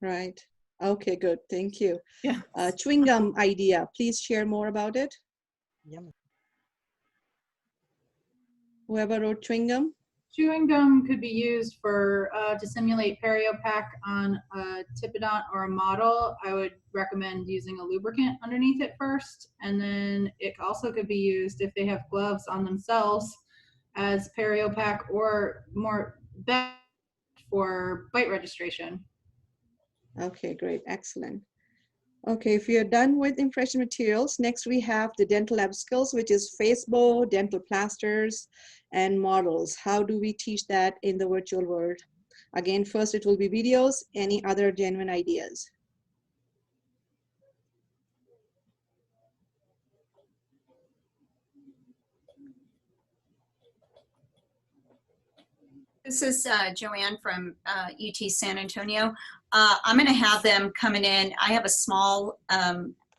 Right. Okay, good. Thank you. Yeah. Chewing gum idea. Please share more about it. Whoever wrote chewing gum? Chewing gum could be used for to simulate periopack on a typodont or a model. I would recommend using a lubricant underneath it first, and then it also could be used if they have gloves on themselves as periopack or more best for bite registration. Okay, great. Excellent. Okay, if you're done with impression materials, next we have the dental lab skills, which is face bow, dental plasters, and models. How do we teach that in the virtual world? Again, first it will be videos. Any other genuine ideas? This is Joanne from UT San Antonio. I'm going to have them coming in. I have a small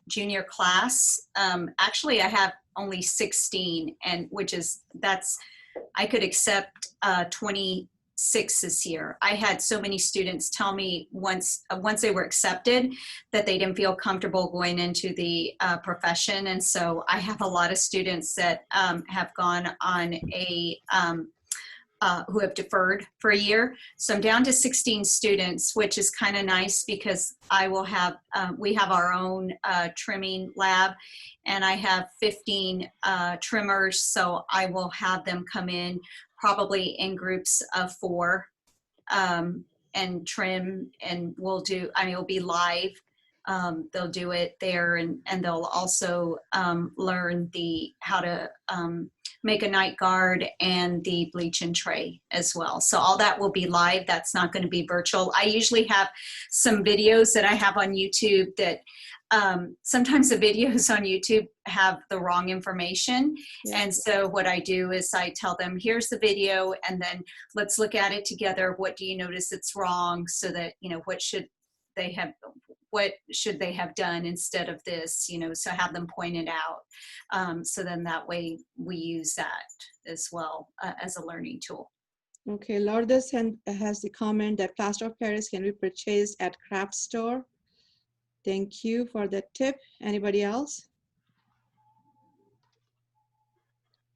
junior class. Actually, I have only 16, and I could accept 26 this year. I had so many students tell me once they were accepted that they didn't feel comfortable going into the profession, and so I have a lot of students that have gone on a who have deferred for a year. So I'm down to 16 students, which is kind of nice because I will have, we have our own trimming lab, and I have 15 trimmers. So I will have them come in probably in groups of 4 and trim, and we'll do, I mean, it'll be live. They'll do it there, and they'll also learn how to make a night guard and the bleach and tray as well. So all that will be live. That's not going to be virtual. I usually have some videos that I have on YouTube that sometimes the videos on YouTube have the wrong information. Yeah. And so what I do is I tell them, here's the video, and then let's look at it together. What do you notice it's wrong? So that, you know, what should they have done instead of this, you know, so have them point it out. So then that way we use that as well as a learning tool. Okay, Lourdes has the comment that plaster of Paris can be purchased at craft store. Thank you for that tip. Anybody else?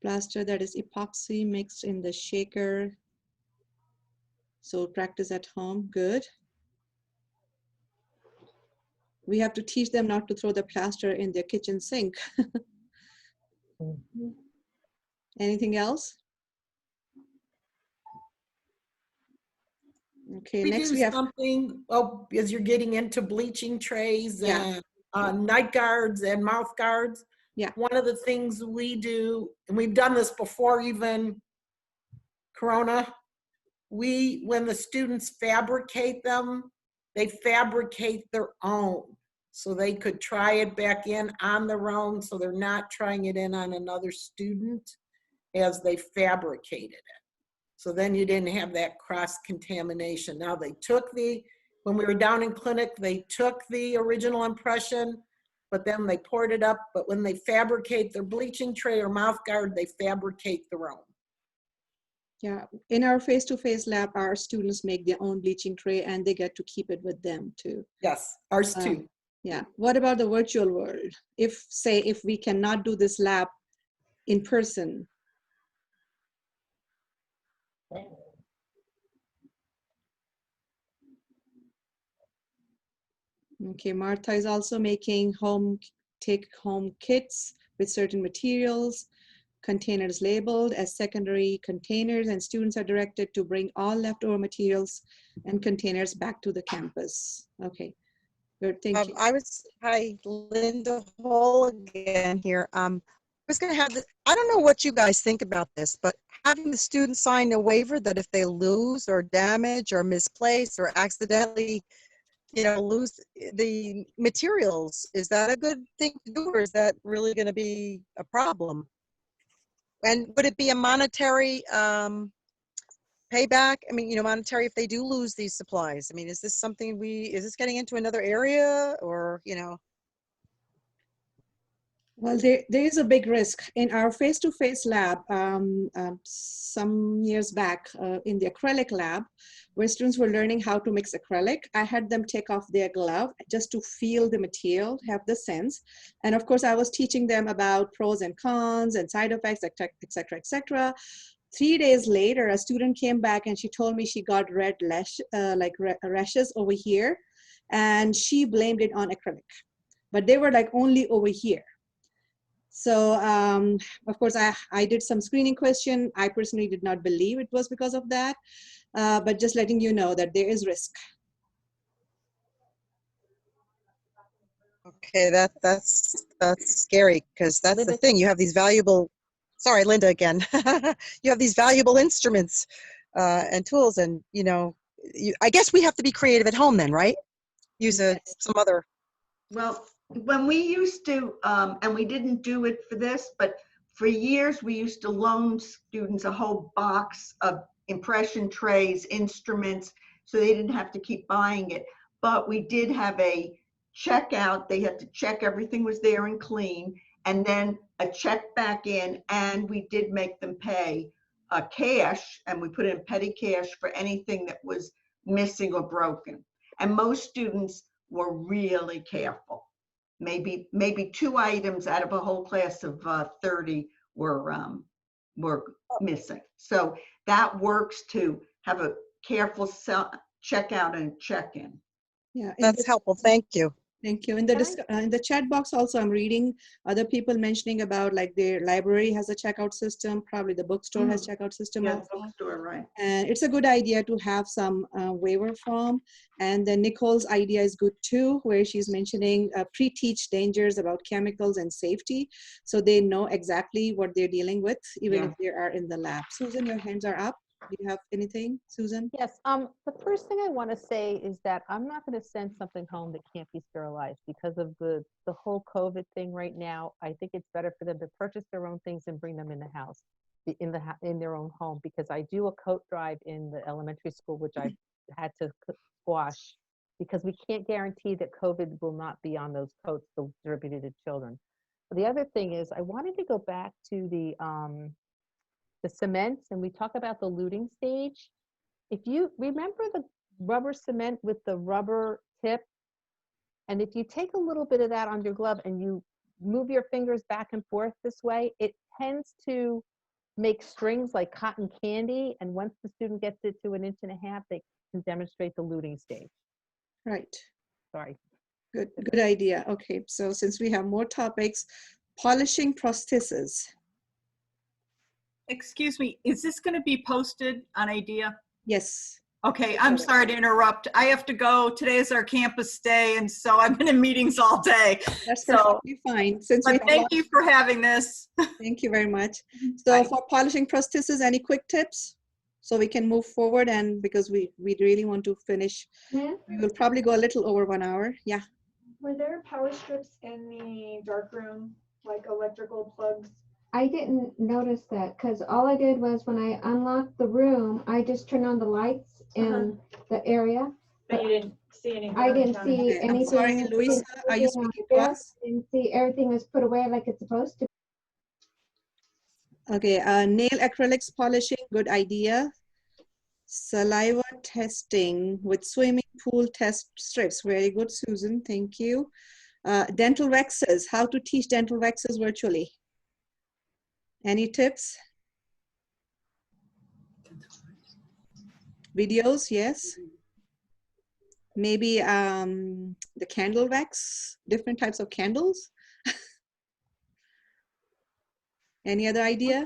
Plaster that is epoxy mixed in the shaker. So practice at home, good. We have to teach them not to throw the plaster in their kitchen sink. Anything else? Okay, next we have something, well, as you're getting into bleaching trays and night guards and mouth guards. Yeah. One of the things we do, and we've done this before even Corona, when the students fabricate them, they fabricate their own. So they could try it back in on their own, so they're not trying it in on another student as they fabricated it. So then you didn't have that cross-contamination. Now when we were down in clinic, they took the original impression, but then they poured it up. But when they fabricate their bleaching tray or mouth guard, they fabricate their own. Yeah, in our face-to-face lab, our students make their own bleaching tray and they get to keep it with them too. Yes, ours too. Yeah, what about the virtual world? If we cannot do this lab in person. Okay, Martha is also making take-home kits with certain materials. containers labeled as secondary containers, and students are directed to bring all leftover materials and containers back to the campus. Okay, good, thank you. Hi, Linda Hall again here. I was going to have this, I don't know what you guys think about this, but having the students sign a waiver that if they lose or damage or misplace or accidentally, lose the materials, is that a good thing to do, or is that really going to be a problem? And would it be a monetary payback? I mean, monetary if they do lose these supplies. I mean, is this something is this getting into another area, or, Well, there is a big risk. In our face-to-face lab some years back in the acrylic lab, where students were learning how to mix acrylic, I had them take off their glove just to feel the material, have the sense. And of course, I was teaching them about pros and cons and side effects, et cetera, et cetera. 3 days later, a student came back and she told me she got red rashes over here, and she blamed it on acrylic. But they were like only over here. So of course, I did some screening question. I personally did not believe it was because of that, but just letting you know that there is risk. Okay, that's scary, because that's the thing. You have these valuable, sorry, Linda again. You have these valuable instruments and tools, and I guess we have to be creative at home then, right? Use some other. Well, when we used to, and we didn't do it for this, but for years we used to loan students a whole box of impression trays, instruments, so they didn't have to keep buying it. But we did have a checkout. They had to check everything was there and clean, and then a check back in, and we did make them pay cash, and we put in petty cash for anything that was missing or broken. And most students were really careful. Maybe 2 items out of a whole class of 30 were missing. So that works to have a careful checkout and check-in. Yeah, that's helpful. Thank you. Thank you. In the chat box also, I'm reading other people mentioning about like their library has a checkout system, probably the bookstore has checkout system. Yeah, also. bookstore, right. And it's a good idea to have some waiver form. And then Nicole's idea is good too, where she's mentioning pre-teach dangers about chemicals and safety, so they know exactly what they're dealing with, even if they are in the lab. Susan, your hands are up. Do you have anything, Susan? Yes. The first thing I want to say is that I'm not going to send something home that can't be sterilized because of the whole COVID thing right now. I think it's better for them to purchase their own things and bring them in the house, in their own home, because I do a coat drive in the elementary school, which I've had to squash because we can't guarantee that COVID will not be on those coats distributed to children. The other thing is I wanted to go back to the cements, and we talk about the luting stage. If you remember the rubber cement with the rubber tip, and if you take a little bit of that on your glove and you move your fingers back and forth this way, it tends to make strings like cotton candy. And once the student gets it to 1.5 inches, they can demonstrate the luting stage. Right. Sorry. Good idea. Okay, so since we have more topics, polishing prostheses. Excuse me, is this going to be posted on ADEA? Yes. Okay, I'm sorry to interrupt. I have to go. Today is our campus day, and so I've been in meetings all day. That's perfectly fine. But thank you for having this. Thank you very much. So for polishing prostheses, any quick tips? So we can move forward, and because we really want to finish, we will probably go a little over 1 hour. Yeah. Were there power strips in the dark room, like electrical plugs? I didn't notice that because all I did was when I unlocked the room, I just turned on the lights in the area. But you didn't see anything? I didn't see anything. I'm sorry, Louisa, are you speaking to us? I didn't see everything was put away like it's supposed to. Okay, nail acrylics polishing, good idea. Saliva testing with swimming pool test strips, very good, Susan, thank you. Dental waxes, how to teach dental waxes virtually. Any tips? Videos, yes. Maybe the candle wax, different types of candles. Any other idea?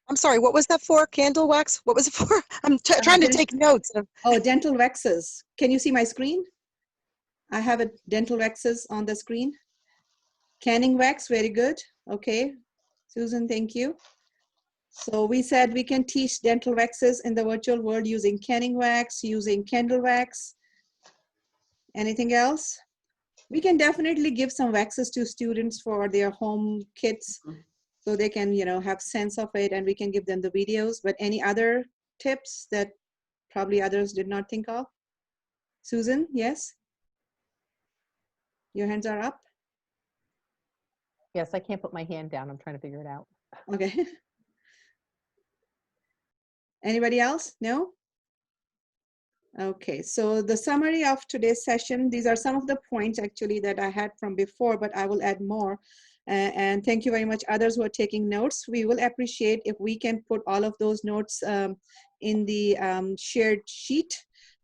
I'm sorry, what was that for? Candle wax? What was it for? I'm trying to take notes. Oh, dental waxes. Can you see my screen? I have a dental waxes on the screen. Canning wax, very good. Okay, Susan, thank you. So we said we can teach dental waxes in the virtual world using canning wax, using candle wax. Anything else? We can definitely give some waxes to students for their home kits so they can, you know, have sense of it, and we can give them the videos. But any other tips that probably others did not think of? Susan, yes? Your hands are up? Yes, I can't put my hand down. I'm trying to figure it out. Okay. Anybody else? No? Okay, so the summary of today's session, these are some of the points actually that I had from before, but I will add more. And thank you very much others who are taking notes. We will appreciate if we can put all of those notes in the shared sheet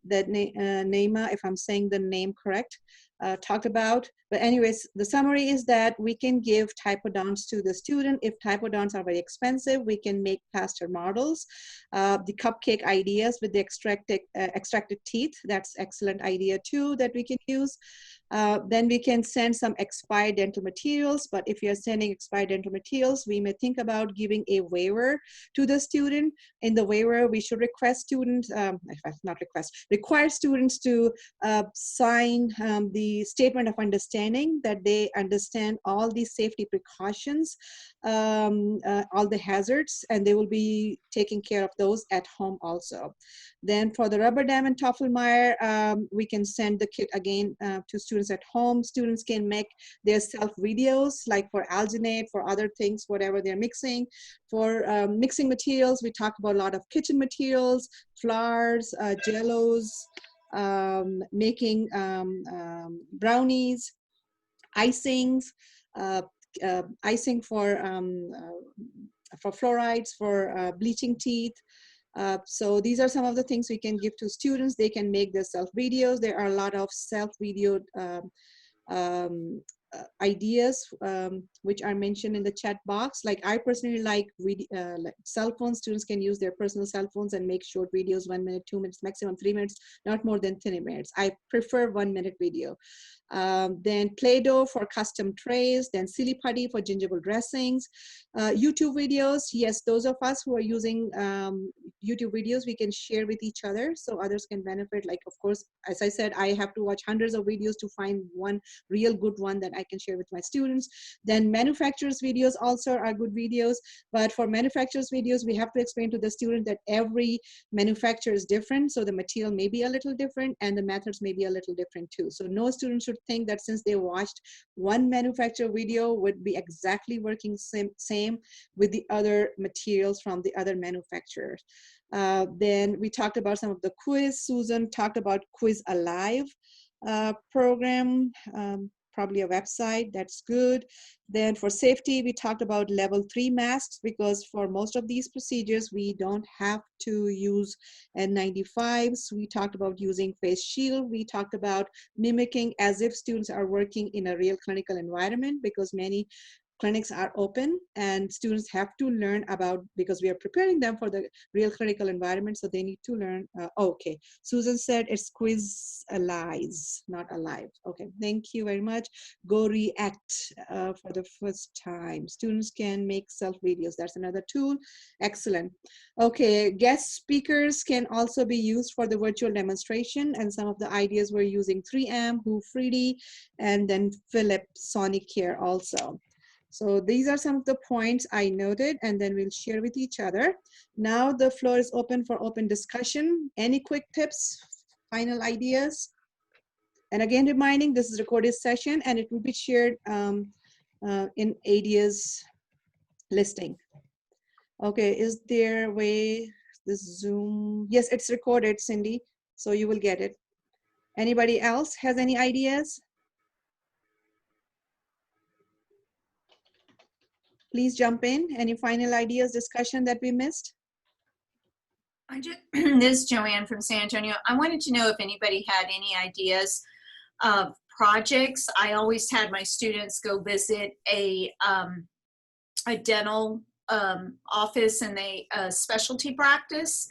that Naima, if I'm saying the name correct, talked about. But anyways, the summary is that we can give typodonts to the student. If typodonts are very expensive, we can make plaster models. The cupcake ideas with the extracted teeth, that's excellent idea too that we can use. Then we can send some expired dental materials, but if you're sending expired dental materials, we may think about giving a waiver to the student. In the waiver, we should request students, require students to sign the statement of understanding that they understand all the safety precautions, all the hazards, and they will be taking care of those at home also. Then for the rubber dam and Toffelmeyer, we can send the kit again to students at home. Students can make their self videos, like for alginate, for other things, whatever they're mixing. For mixing materials, we talk about a lot of kitchen materials, flours, jellos, making brownies, icings, icing for fluorides, for bleaching teeth. So these are some of the things we can give to students. They can make their self videos. There are a lot of self videoed ideas which are mentioned in the chat box. Like I personally like cell phones. Students can use their personal cell phones and make short videos, 1 minute, 2 minutes, maximum 3 minutes, not more than 3 minutes. I prefer 1 minute video. Then Play-Doh for custom trays, then Silly Putty for gingerbread dressings. YouTube videos, yes, those of us who are using YouTube videos, we can share with each other so others can benefit. Like, of course, as I said, I have to watch hundreds of videos to find one real good one that I can share with my students. Then manufacturers videos also are good videos, but for manufacturers videos, we have to explain to the student that every manufacturer is different, so the material may be a little different and the methods may be a little different too. So no student should think that since they watched one manufacturer video would be exactly working same with the other materials from the other manufacturers. Then we talked about some of the quiz. Susan talked about Quiz Alive program, probably a website, that's good. Then for safety, we talked about level 3 masks, because for most of these procedures, we don't have to use N95s. We talked about using face shield. We talked about mimicking as if students are working in a real clinical environment, because many clinics are open and students have to learn about, because we are preparing them for the real clinical environment, so they need to learn. Okay, Susan said it's Quiz Alive, not alive. Okay, thank you very much. Go React for the first time. Students can make self videos. That's another tool. Excellent. Okay, guest speakers can also be used for the virtual demonstration, and some of the ideas we're using 3M, Who Freedy, and then Philip Sonicare also. So these are some of the points I noted, and then we'll share with each other. Now the floor is open for open discussion. Any quick tips, final ideas? And again, reminding this is a recorded session and it will be shared in ADEA's listing. Okay, is there a way, this Zoom? Yes, it's recorded, Cindy, so you will get it. Anybody else has any ideas? Please jump in. Any final ideas, discussion that we missed? This is Joanne from San Antonio. I wanted to know if anybody had any ideas of projects. I always had my students go visit a dental office and specialty practice,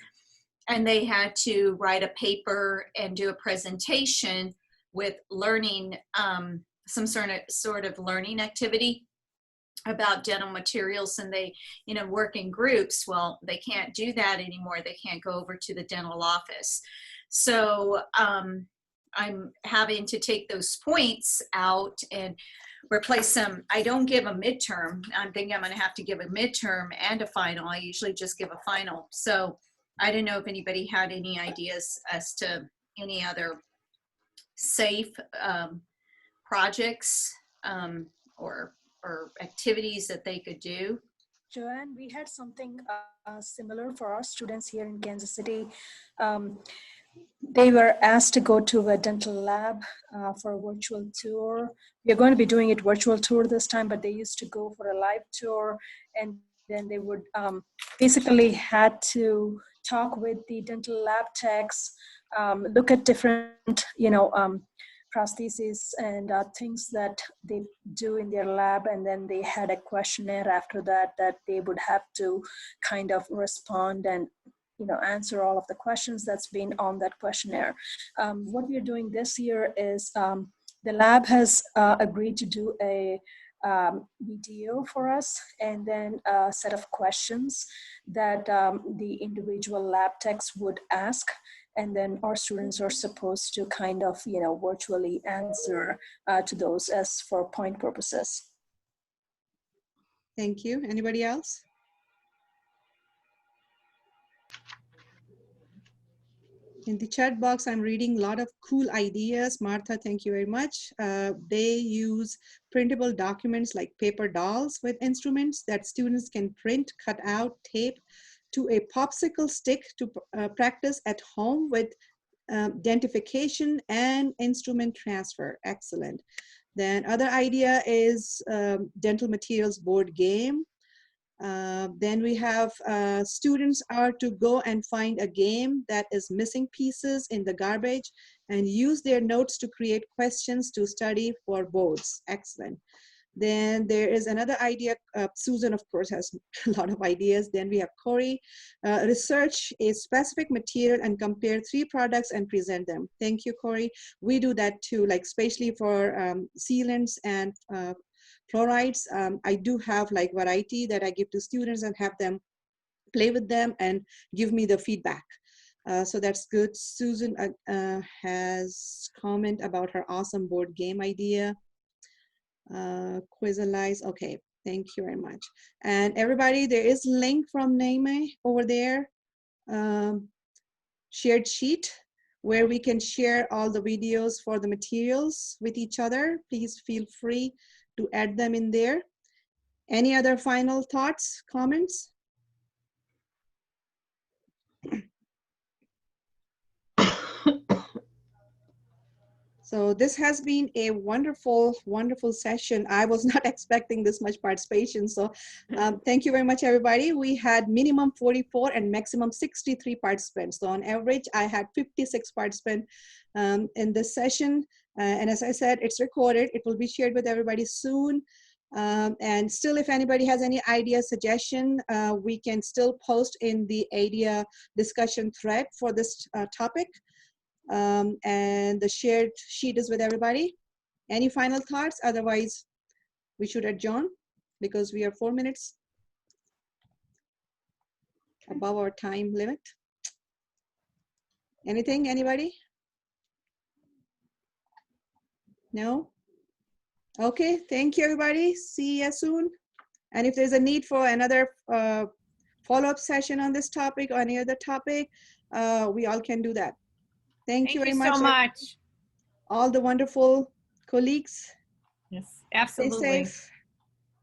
and they had to write a paper and do a presentation with learning, some sort of learning activity about dental materials, and they, work in groups. Well, they can't do that anymore. They can't go over to the dental office. So I'm having to take those points out and replace them. I don't give a midterm. I'm thinking I'm going to have to give a midterm and a final. I usually just give a final. So I don't know if anybody had any ideas as to any other safe projects or activities that they could do. Joanne, we had something similar for our students here in Kansas City. They were asked to go to a dental lab for a virtual tour. We are going to be doing it virtual tour this time, but they used to go for a live tour, and then they would basically had to talk with the dental lab techs, look at different, prostheses and things that they do in their lab, and then they had a questionnaire after that they would have to kind of respond and answer all of the questions that's been on that questionnaire. What we are doing this year is the lab has agreed to do a video for us, and then a set of questions that the individual lab techs would ask, and then our students are supposed to kind of virtually answer to those as for point purposes. Thank you. Anybody else? In the chat box, I'm reading a lot of cool ideas. Martha, thank you very much. They use printable documents like paper dolls with instruments that students can print, cut out, tape to a popsicle stick to practice at home with dentification and instrument transfer. Excellent. Then other idea is dental materials board game. Then we have students are to go and find a game that is missing pieces in the garbage and use their notes to create questions to study for boards. Excellent. Then there is another idea. Susan, of course, has a lot of ideas. Then we have Corey. Research a specific material and compare 3 products and present them. Thank you, Corey. We do that too, like especially for sealants and fluorides. I do have like variety that I give to students and have them play with them and give me the feedback. So that's good. Susan has comment about her awesome board game idea. Quizalize. Okay, thank you very much. And everybody, there is a link from Naime over there, shared sheet, where we can share all the videos for the materials with each other. Please feel free to add them in there. Any other final thoughts, comments? So this has been a wonderful, wonderful session. I was not expecting this much participation. So thank you very much, everybody. We had minimum 44 and maximum 63 participants. So on average, I had 56 participants in this session. And as I said, it's recorded. It will be shared with everybody soon. And still, if anybody has any idea, suggestion, we can still post in the ADEA discussion thread for this topic. And the shared sheet is with everybody. Any final thoughts? Otherwise, we should adjourn because we are 4 minutes above our time limit. Anything, anybody? No? Okay, thank you, everybody. See you soon. And if there's a need for another follow-up session on this topic or any other topic, we all can do that. Thank you very much. So much. All the wonderful colleagues. Yes, absolutely. Stay safe.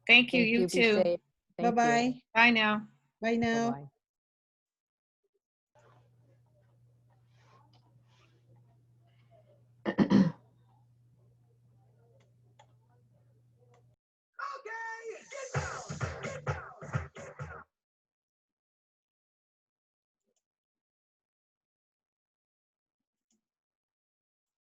Thank you. You too. Bye-bye. Bye now. Bye now. Bye-bye.